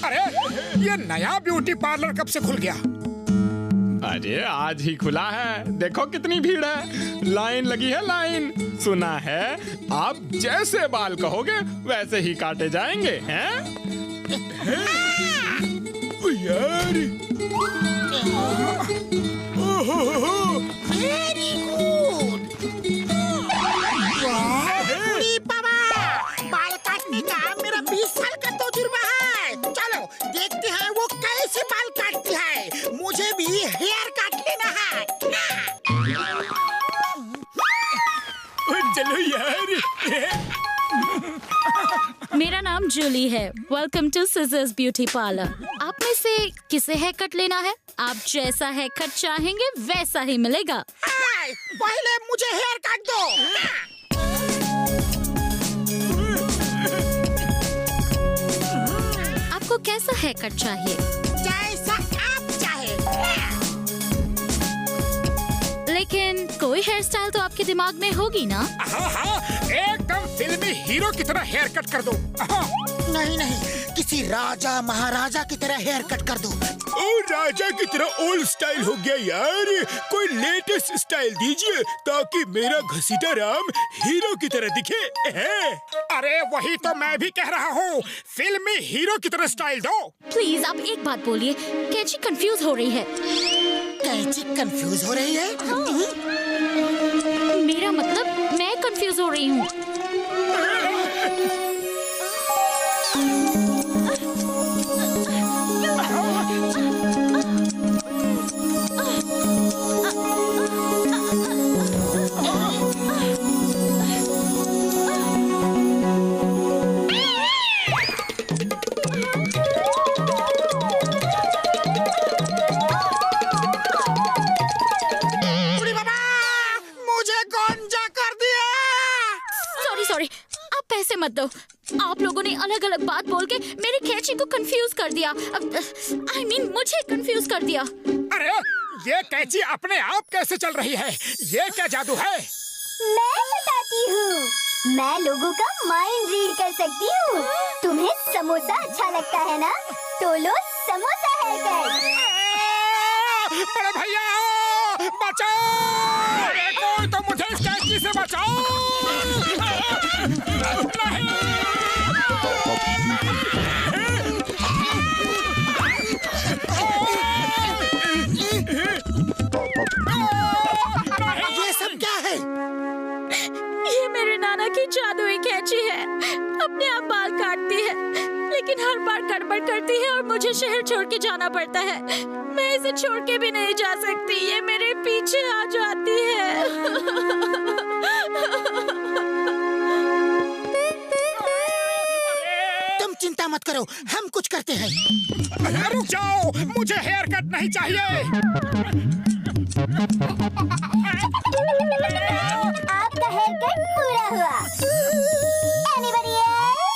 अरे ये नया ब्यूटी पार्लर कब से खुल गया? अरे आज ही खुला है, देखो कितनी भीड़ है, लाइन लगी है लाइन। सुना है आप जैसे बाल कहोगे वैसे ही काटे जाएंगे हैं? यार वेरी गुड। बाल काटने का मेरा 20 साल का तजुर्बा है। चलो देखते हैं वो कैसे बाल काटती है। मुझे भी हेयर काट लेना है। चलो यार। मेरा नाम जूली है। Welcome to Scissors beauty parlour. आप में से किसे हेयर कट लेना है? आप जैसा हेयर कट चाहेंगे वैसा ही मिलेगा। पहले मुझे हेयर काट दो। आपको कैसा हेयर कट चाहिए? जैसा आप चाहे। लेकिन कोई हेयर स्टाइल तो आपके दिमाग में होगी ना? हाँ हाँ, एकदम फिल्मी हीरो की तरह हेयर कट कर दो। नहीं नहीं, किसी राजा महाराजा की तरह हेयर कट कर दो। और राजा की तरह ओल्ड स्टाइल हो गया यार। कोई लेटेस्ट स्टाइल दीजिए ताकि मेरा घसीटा राम हीरो की तरह दिखे। अरे वही तो मैं भी कह रहा हूँ, फिल्मी हीरो की तरह स्टाइल दो। प्लीज आप एक बात बोलिए, कैची कंफ्यूज हो रही है। कैची कंफ्यूज हो रही है? मेरा मतलब मैं कंफ्यूज हो रही हूँ। मत दो। आप लोगों ने अलग अलग बात बोल के मेरी कैची को कंफ्यूज कर दिया। I mean, मुझे कंफ्यूज कर दिया। अरे ये कैची अपने आप कैसे चल रही है? ये क्या जादू है? मैं बताती हूँ। मैं लोगों का माइंड रीड कर सकती हूँ। तुम्हें समोसा अच्छा लगता है ना? तो लो समोसा है कर। बड़े भैया बचाओ! कोई तो मुझे इस कैची से बचाओ! ये सब क्या है? ये मेरे नाना की जादुई कैची है। अपने आप बाल काटती है, लेकिन हर बार गड़बड़ करती है और मुझे शहर छोड़ के जाना पड़ता है। मैं इसे छोड़ के भी नहीं जा सकती, ये मेरे पीछे आ जाती है। तुम चिंता मत करो, हम कुछ करते हैं। रुक जाओ, मुझे हेयर कट नहीं चाहिए। आपका हेयर कट पूरा हुआ। Anybody else?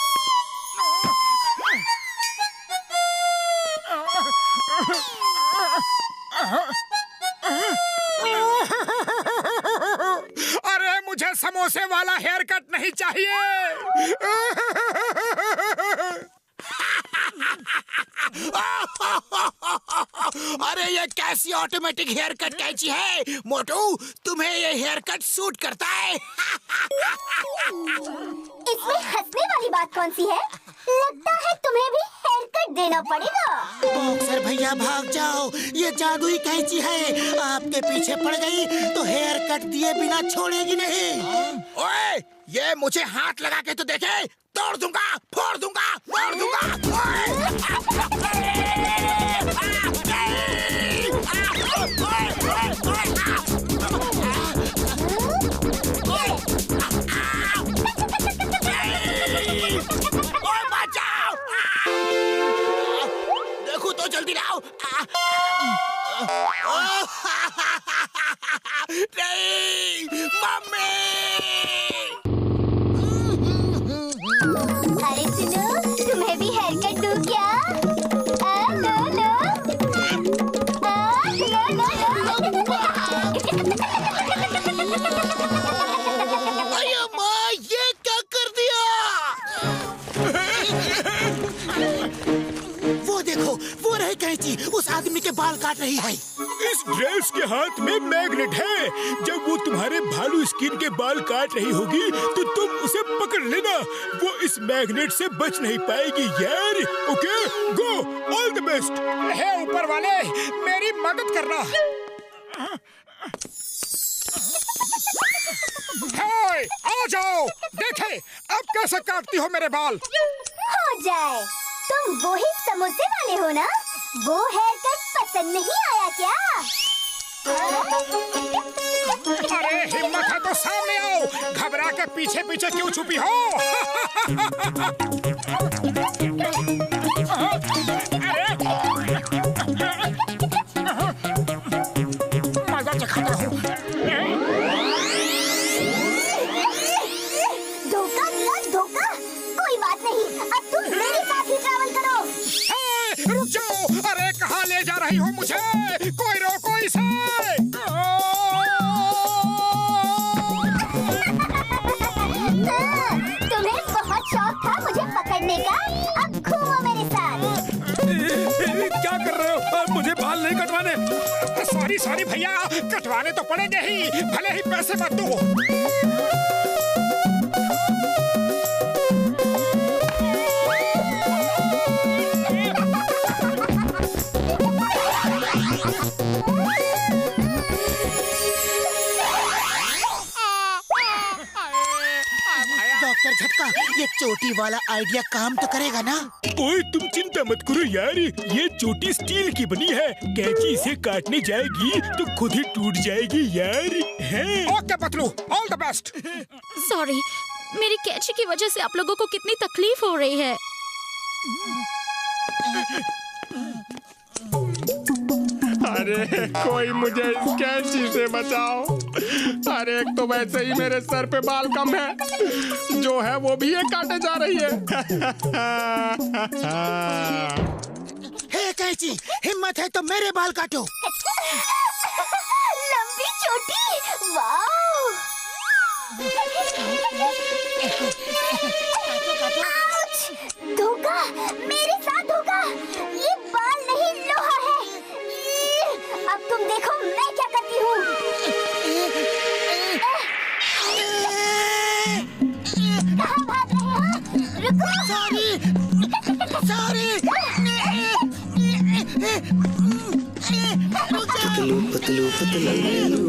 अरे मुझे समोसे वाला हेयर कट नहीं चाहिए। अरे ये कैसी ऑटोमेटिक हेयर कट कैची है? मोटू, तुम्हें ये हेयर कट सूट करता है? इसमें हंसने वाली बात कौन सी है? लगता है तुम्हें भी हेयर कट देना पड़ेगा। बॉक्सर भैया भाग जाओ, ये जादुई कैंची है। आपके पीछे पड़ गई तो हेयर कट दिए बिना छोड़ेगी नहीं। ओए, ये मुझे हाथ लगा के तो देखे, तोड़ दूंगा, फोड़ दूंगा, फोड़ दूंगा। देखो तो जल्दी लाओ। नहीं, मम्मी! अरे सुनो, तुम्हें भी हेयर कट दूं क्या? लो लो। अरे माँ, ये क्या कर दिया? वो देखो, वो रही कैंची, उस आदमी के बाल काट रही है। इस ड्रेस के हाथ में मैग्नेट है। जब वो तुम्हारे भालू स्किन के बाल काट रही होगी तो तुम उसे पकड़ लेना। वो इस मैग्नेट से बच नहीं पाएगी यार। Okay, go, all the best. हे ऊपर वाले, मेरी मदद करना। हे, आ जाओ, देखे अब कैसे काटती हो मेरे बाल। हो जाए, तुम वो ही समोसे वाले हो ना? वो हेयर कट पसंद नहीं आया क्या? अरे हिम्मत है तो सामने आओ, घबरा के पीछे पीछे क्यों छुपी हो? मजा चखाता हूँ। धोखा दिया, धोखा। कोई बात नहीं, अब तुम मेरे साथ ही ट्रैवल करो। रुक जाओ, अरे कहाँ ले जा रही हो मुझे? कोई रोको इसे। तुम्हें बहुत शौक था मुझे पकड़ने का, अब घूमो मेरे साथ। क्या कर रहे हो? मुझे बाल नहीं कटवाने। सॉरी सॉरी भैया, कटवाने तो पड़ेंगे ही, भले ही पैसे मत दो। डॉक्टर झटका, ये चोटी वाला आइडिया काम तो करेगा ना? ओए तुम चिंता मत करो यार, ये चोटी स्टील की बनी है। कैंची इसे काटने जाएगी तो खुद ही टूट जाएगी यार। है? Okay Patlu, all the best. Sorry, मेरी कैंची की वजह से आप लोगों को कितनी तकलीफ हो रही है। अरे कोई मुझे इस कैंची से बचाओ। अरे एक तो वैसे ही मेरे सर पे बाल कम है, जो है वो भी ये काटे जा रही है। हे कैंची, हिम्मत है तो मेरे बाल काटो। लंबी चोटी, वाओ। आउच! धोखा, मेरे साथ धोखा। ये बाल नहीं, लोहा है। अब तुम देखो मैं क्या करती हूँ। कहाँ भाग रहे हो? रुको। Sorry, sorry. पतलू पतलू पतलू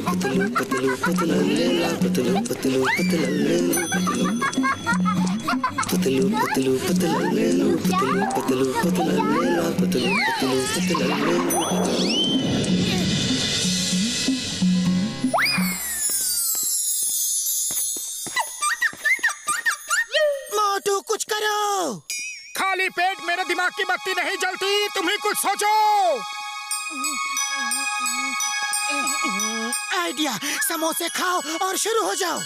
पतलू पतलू पतलू पतलू पतलू पतलू पतलू पतलू पतलू पतलू पतलू। मोटू कुछ करो। खाली पेट मेरे दिमाग की बत्ती नहीं जलती, तुम ही कुछ सोचो। आइडिया, समोसे खाओ और शुरू हो जाओ।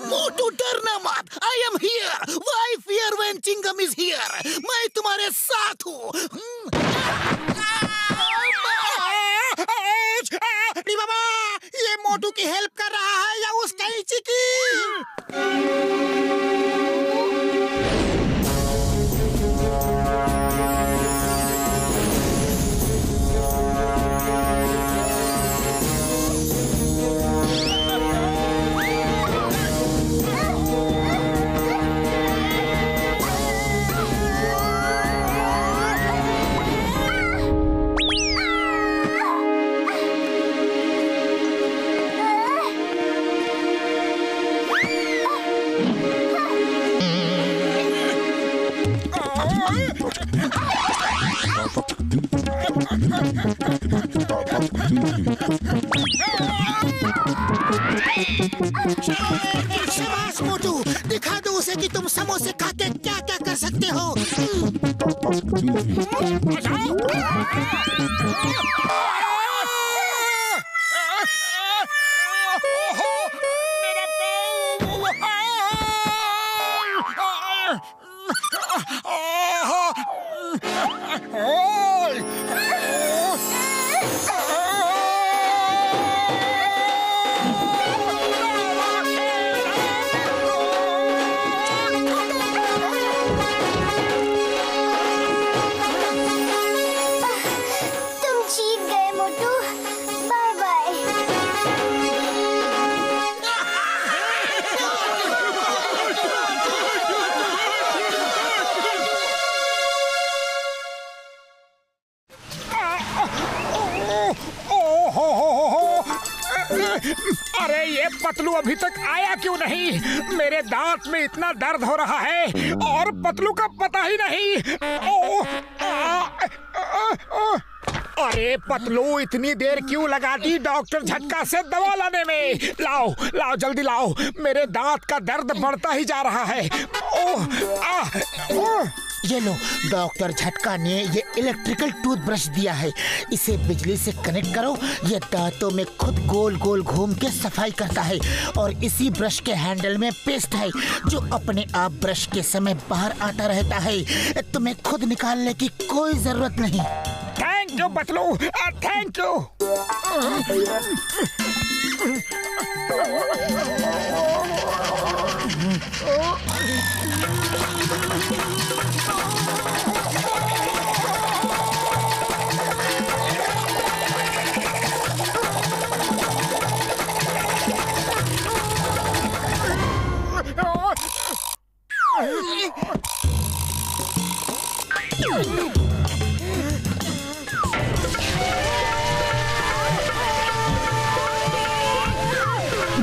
मोटू डरना मत, I am here. Why fear when Chingam is here. मैं तुम्हारे साथ हूँ। बाबा, ये मोटू की हेल्प कर रहा है या उस कैंची की? शाबाश मोटू, दिखा दो उसे कि तुम समोसे खा के क्या क्या कर सकते हो। अरे ये पतलू अभी तक आया क्यों नहीं? मेरे दांत में इतना दर्द हो रहा है और पतलू का पता ही नहीं। अरे पतलू, इतनी देर क्यों लगा दी डॉक्टर झटका से दवा लाने में? लाओ लाओ जल्दी लाओ, मेरे दांत का दर्द बढ़ता ही जा रहा है। ये लो, डॉक्टर झटका ने ये इलेक्ट्रिकल टूथब्रश दिया है। इसे बिजली से कनेक्ट करो, ये दांतों में खुद गोल गोल घूम के सफाई करता है। और इसी ब्रश के हैंडल में पेस्ट है जो अपने आप ब्रश के समय बाहर आता रहता है। तुम्हें खुद निकालने की कोई जरूरत नहीं। Thank you Patlu, thank you.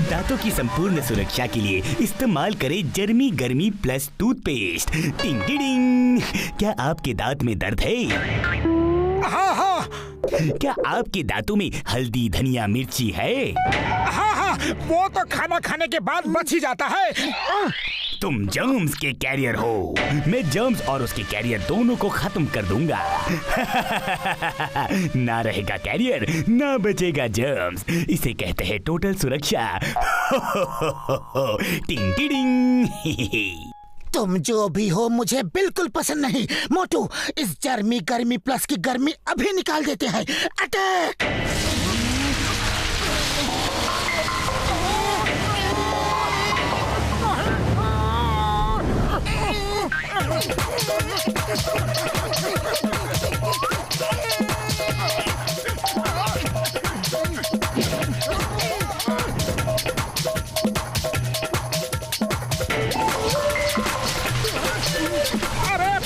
दांतों की संपूर्ण सुरक्षा के लिए इस्तेमाल करें जर्मी गर्मी प्लस टूथपेस्ट। टिंग टिडिंग। क्या आपके दांत में दर्द है? हाँ हाँ। क्या आपके दांतों में हल्दी धनिया मिर्ची है? हाँ हाँ, वो तो खाना खाने के बाद बच ही जाता है। तुम जर्म्स के कैरियर हो। मैं जर्म्स और उसके कैरियर दोनों को खत्म कर दूंगा। ना रहेगा कैरियर, ना बचेगा जर्म्स। इसे कहते हैं टोटल सुरक्षा। टिंग टिडिंग। तुम जो भी हो मुझे बिल्कुल पसंद नहीं। मोटू, इस जर्मी गर्मी प्लस की गर्मी अभी निकाल देते हैं। अटैक!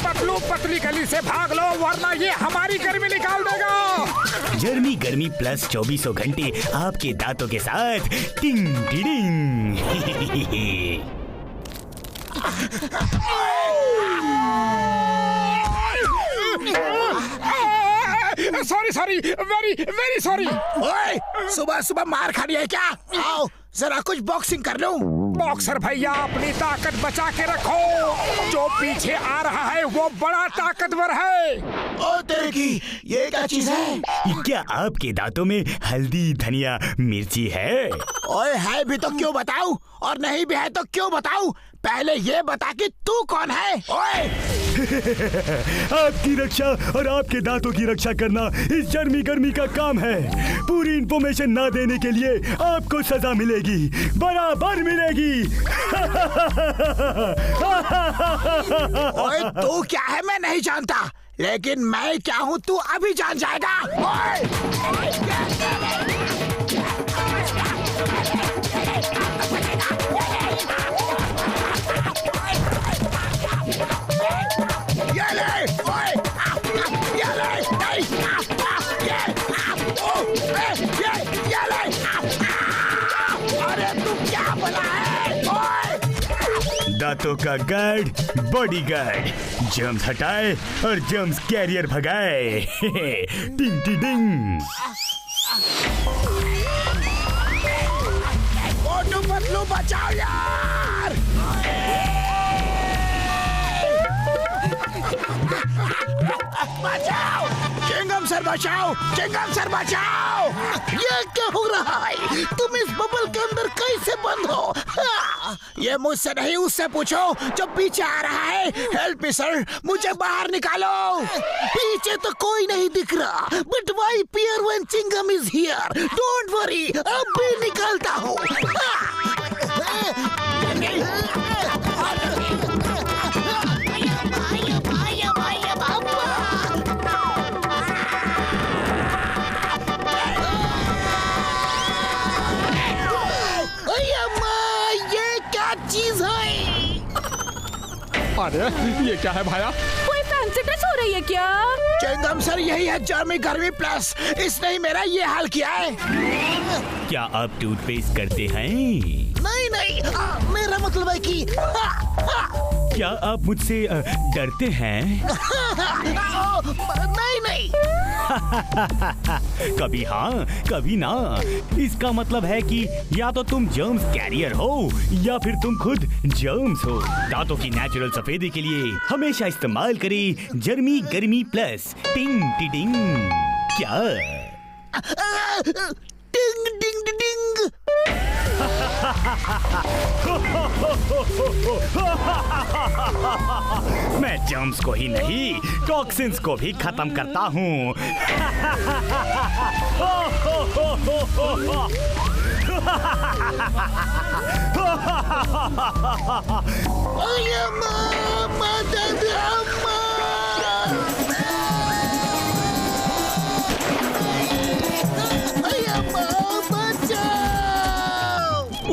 पतलू, पतली गली से भाग लो वरना ये हमारी गर्मी निकाल देगा। जर्मी गर्मी प्लस 24 घंटे आपके दांतों के साथ। टिंग tiding. Sorry sorry, very very sorry. ओए, सुबह सुबह मार खानी है क्या? आओ जरा कुछ बॉक्सिंग कर लूं। बॉक्सर भैया, अपनी ताकत बचा के रखो। जो पीछे आ रहा है वो बड़ा ताकतवर है। ओ तेरे की, ये क्या चीज है? क्या आपके दांतों में हल्दी धनिया मिर्ची है? ओए है भी तो क्यों बताऊं, और नहीं भी है तो क्यों बताऊं? पहले ये बता कि तू कौन है? ओए! आपकी रक्षा और आपके दांतों की रक्षा करना इस जर्मी गर्मी का काम है। पूरी इंफॉर्मेशन ना देने के लिए आपको सजा मिलेगी, बराबर मिलेगी। ओए तू क्या है मैं नहीं जानता, लेकिन मैं क्या हूँ तू अभी जान जाएगा। अरे तू क्या बोला है? दांतों का गार्ड बॉडी गार्ड, जर्म्स हटाए और जर्म्स कैरियर भगाए। टिंग टिडिंग। मोटू पतलू बचाओ यार। बचाओ। चिंगम सर बचाओ, चिंगम सर बचाओ। ये क्या हो रहा है? तुम इस बबल के अंदर कैसे बंद हो? ये मुझसे नहीं, उससे पूछो जो पीछे आ रहा है। हेल्प मी सर, मुझे बाहर निकालो। पीछे तो कोई नहीं दिख रहा, but why appear when Chingam is here? Don't worry, अब भी निकालता हूँ। अरे ये क्या है भाया? कोई फैंसी ड्रेस हो रही है क्या? चिंगम सर, यही है जर्मी गर्मी प्लस। इसने ही मेरा ये हाल किया है। क्या आप टूथपेस्ट करते हैं? नहीं नहीं, मेरा मतलब है कि क्या आप मुझसे डरते हैं? नहीं नहीं। कभी हाँ कभी ना। इसका मतलब है कि या तो तुम जर्म्स कैरियर हो या फिर तुम खुद जर्म्स हो। दांतों की नेचुरल सफेदी के लिए हमेशा इस्तेमाल करें जर्मी गर्मी प्लस। टिंग टिडिंग। क्या टिंग टिंग टिंग। मैं जर्म्स को ही नहीं टॉक्सिन्स को भी खत्म करता हूँ।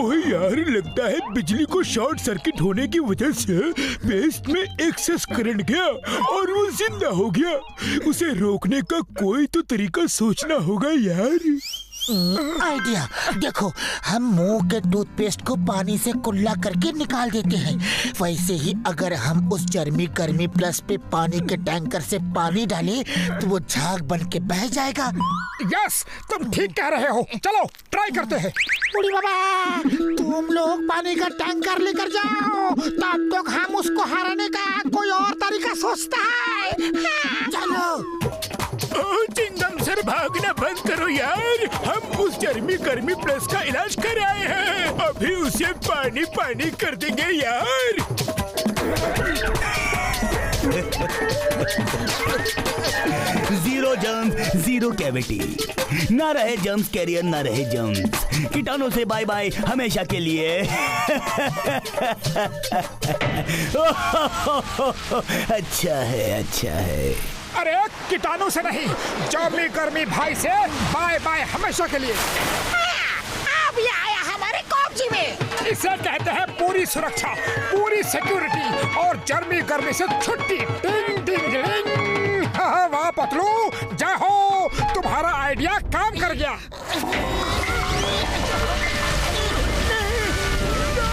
ओह यार, लगता है बिजली को शॉर्ट सर्किट होने की वजह से पेस्ट में एक्सेस करंट गया और वो जिंदा हो गया। उसे रोकने का कोई तो तरीका सोचना होगा यार। आइडिया देखो, हम मुंह के टूथपेस्ट को पानी से कुल्ला करके निकाल देते हैं। वैसे ही अगर हम उस जर्मी गर्मी प्लस पे पानी के टैंकर से पानी डालें तो वो झाग बन के बह जाएगा। यस, तुम ठीक कह रहे हो। चलो ट्राई करते हैं। बुढ़ी बाबा, तुम लोग पानी का टैंकर लेकर जाओ, तब तक हम उसको हराने का कोई और तरीका सोचता है। चलो। चिंगम सर, भागना बंद करो यार। हम उस जर्मी गर्मी प्लस का इलाज कर आए हैं। अभी उसे पानी पानी कर देंगे यार। Zero germs zero cavity. ना रहे जर्म्स कैरियर, ना रहे जर्म्स। कीटाणु से बाय बाय हमेशा के लिए। अच्छा है, अच्छा है। अरे कीटाणु से नहीं, जर्मी गर्मी भाई से बाय बाय हमेशा के लिए। अब ये आया हमारे कब्जे में। इसे कहते हैं पूरी सुरक्षा, पूरी सिक्योरिटी और जर्मी गर्मी से छुट्टी। टिंग टिंग टिंग। वाह पतलू, जय हो, तुम्हारा आइडिया काम कर गया।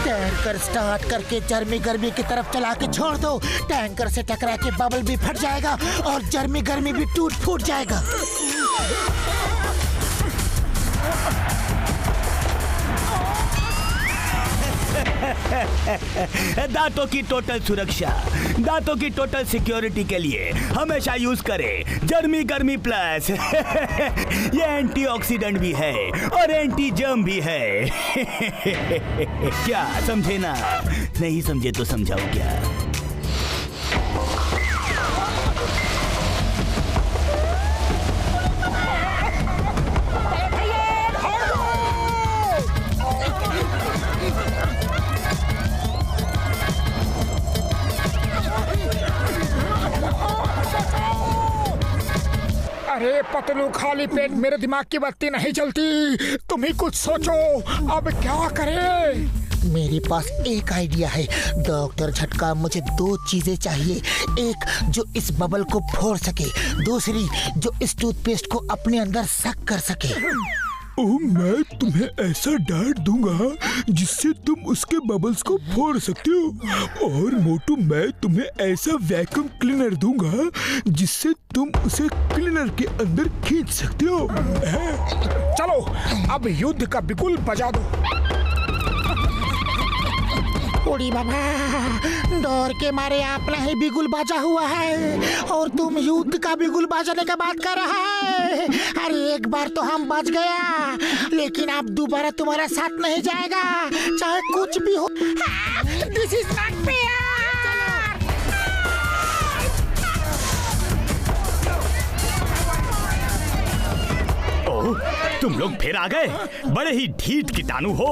टैंकर स्टार्ट करके जर्मी गर्मी की तरफ चला के छोड़ दो। टैंकर से टकरा के बबल भी फट जाएगा और जर्मी गर्मी भी टूट फूट जाएगा। दांतों की टोटल सुरक्षा, दांतों की टोटल सिक्योरिटी के लिए हमेशा यूज करें जर्मी गर्मी प्लस। ये एंटीऑक्सीडेंट भी है और एंटी जर्म भी है। क्या समझे ना? नहीं समझे तो समझाओ क्या? अरे पतलू, खाली पेट मेरे दिमाग की बत्ती नहीं चलती। तुम ही कुछ सोचो, अब क्या करें? मेरे पास एक आइडिया है डॉक्टर झटका। मुझे दो चीजें चाहिए, एक जो इस बबल को फोड़ सके, दूसरी जो इस टूथपेस्ट को अपने अंदर सक कर सके। ओह, मैं तुम्हें ऐसा डांट दूंगा जिससे तुम उसके बबल्स को फोड़ सकते हो। और मोटू, मैं तुम्हें ऐसा वैक्यूम क्लीनर दूंगा जिससे तुम उसे क्लीनर के अंदर खींच सकते हो। चलो अब युद्ध का बिगुल बजा दो। उड़ी बाबा, डर के मारे अपना ही बिगुल बाजा हुआ है और तुम युद्ध का बिगुल बाजाने का बात कर रहा है। अरे एक बार तो हम बच गया, लेकिन अब दोबारा तुम्हारा साथ नहीं जाएगा, चाहे कुछ भी हो। This is not fair. तुम लोग फिर आ गए। बड़े ही ढीठ कीटाणु हो।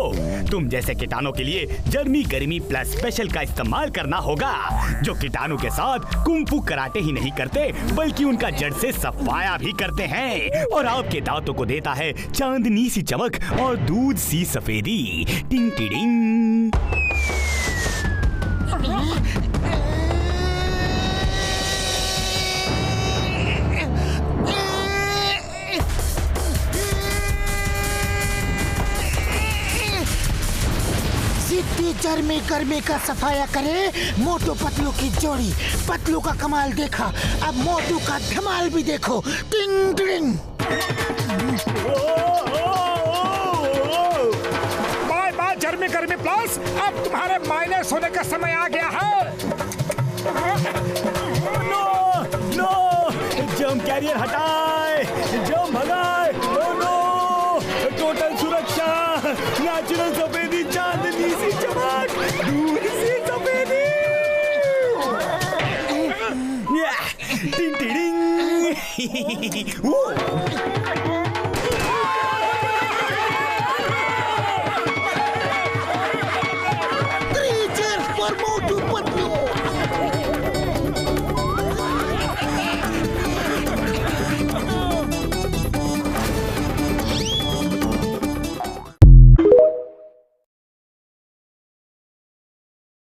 तुम जैसे कीटाणु के लिए जर्मी गर्मी प्लस स्पेशल का इस्तेमाल करना होगा, जो कीटाणु के साथ कुंफू कराटे ही नहीं करते बल्कि उनका जड़ से सफाया भी करते हैं और आपके दांतों को देता है चांदनी सी चमक और दूध सी सफेदी। टिंग टिडिंग। जर्मी गर्मी का सफाया करे मोटू पतलू की जोड़ी। पतलू का कमाल देखा, अब मोटू का धमाल भी देखो। टिंग टिंग। बाय बाय जर्मी गर्मी प्लस, अब तुम्हारे माइनस होने का समय आ गया है। नो नो, जंप कैरियर हटाए, जंप भगाए। ओ नो, टोटल सुरक्षा, नेचुरल सफेदी, चांदनी सी चमक, दूध सी सफेदी। टिंग टिडिंग।